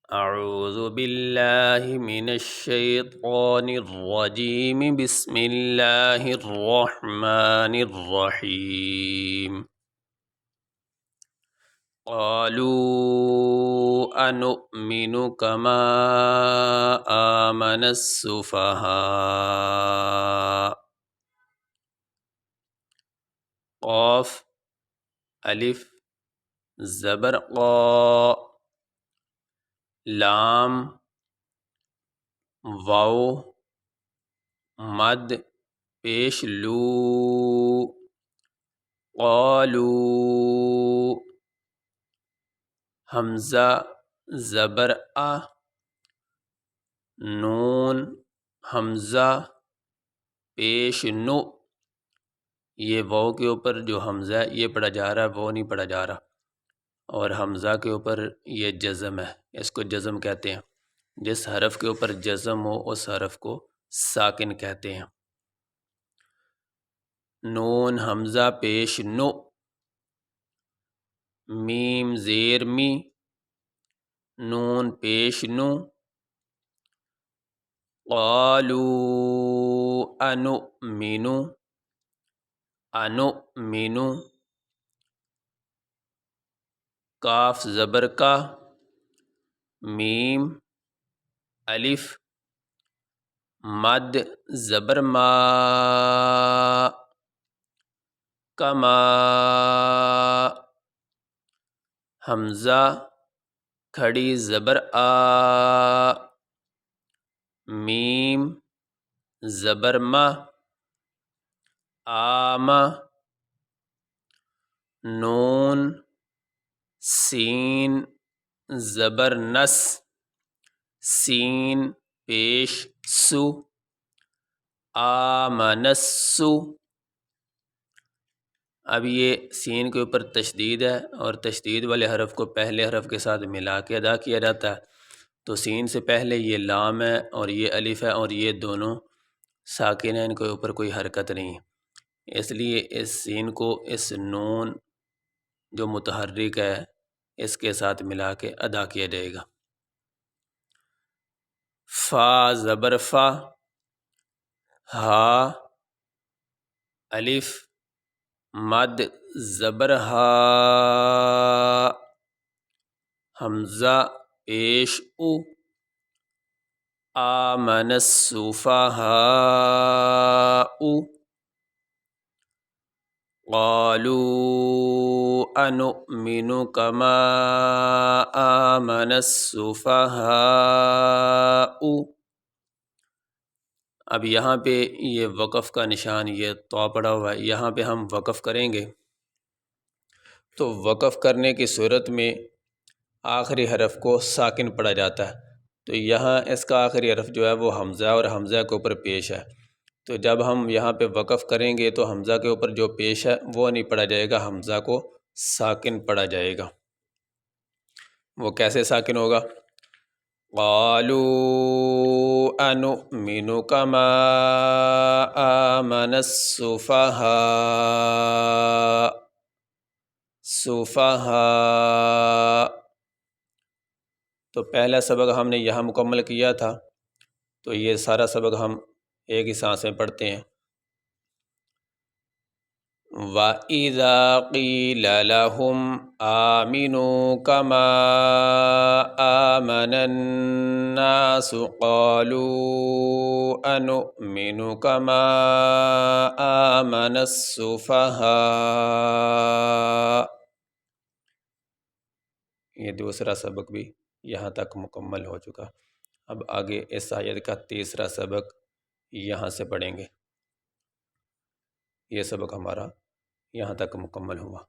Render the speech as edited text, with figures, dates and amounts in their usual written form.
اعوذ باللہ من الشیطان الرجیم بسم اللہ الرحمن الرحیم قالوا انؤمن کما آمن السفہاء قاف الف زبر قا لام واو مد پیش لو قالو حمزہ زبر آ نون حمزہ پیش نو، یہ واو کے اوپر جو حمزہ ہے یہ پڑھا جا رہا ہے، وہ نہیں پڑھا جا رہا، اور حمزہ کے اوپر یہ جزم ہے، اس کو جزم کہتے ہیں۔ جس حرف کے اوپر جزم ہو اس حرف کو ساکن کہتے ہیں۔ نون حمزہ پیش نو، میم زیر می، نون پیش نو، قالوا انؤمن انؤمن، کاف زبر کا، میم الف مد زبر ما، کما حمزہ کھڑی زبر آ، میم زبر ما، آم نون سین زبر نس، سین پیش سو، آمنسو۔ اب یہ سین کے اوپر تشدید ہے، اور تشدید والے حرف کو پہلے حرف کے ساتھ ملا کے ادا کیا جاتا ہے، تو سین سے پہلے یہ لام ہے اور یہ الف ہے، اور یہ دونوں ساکن ہیں، ان کے اوپر کوئی حرکت نہیں ہے، اس لیے اس سین کو اس نون جو متحرک ہے اس کے ساتھ ملا کے ادا کیا جائے گا۔ فا زبر فا، ہا الف مد زبر ہا، حمزہ پیش او، آمن السفہاء، قالوا انؤمن کما آمن السفہاء۔ اب یہاں پہ یہ وقف کا نشان یہ تو پڑا ہوا ہے، یہاں پہ ہم وقف کریں گے تو وقف کرنے کی صورت میں آخری حرف کو ساکن پڑھا جاتا ہے، تو یہاں اس کا آخری حرف جو ہے وہ حمزہ اور حمزہ کے اوپر پیش ہے، تو جب ہم یہاں پہ وقف کریں گے تو حمزہ کے اوپر جو پیش ہے وہ نہیں پڑھا جائے گا، حمزہ کو ساکن پڑھا جائے گا۔ وہ کیسے ساکن ہوگا؟ قالوا انؤمن کما آمن السفہاء، سفہاء، تو پہلا سبق ہم نے یہاں مکمل کیا تھا، تو یہ سارا سبق ہم ایک ہی سانس میں پڑھتے ہیں۔ وَإِذَا قِيلَ لَهُمْ آمِنُوا كَمَا آمَنَ النَّاسُ قَالُوا أَنُؤْمِنُ كَمَا آمَنَ السُّفَهَاءُ۔ یہ دوسرا سبق بھی یہاں تک مکمل ہو چکا، اب آگے اس آیت کا تیسرا سبق یہاں سے پڑھیں گے۔ یہ سبق ہمارا یہاں تک مکمل ہوا۔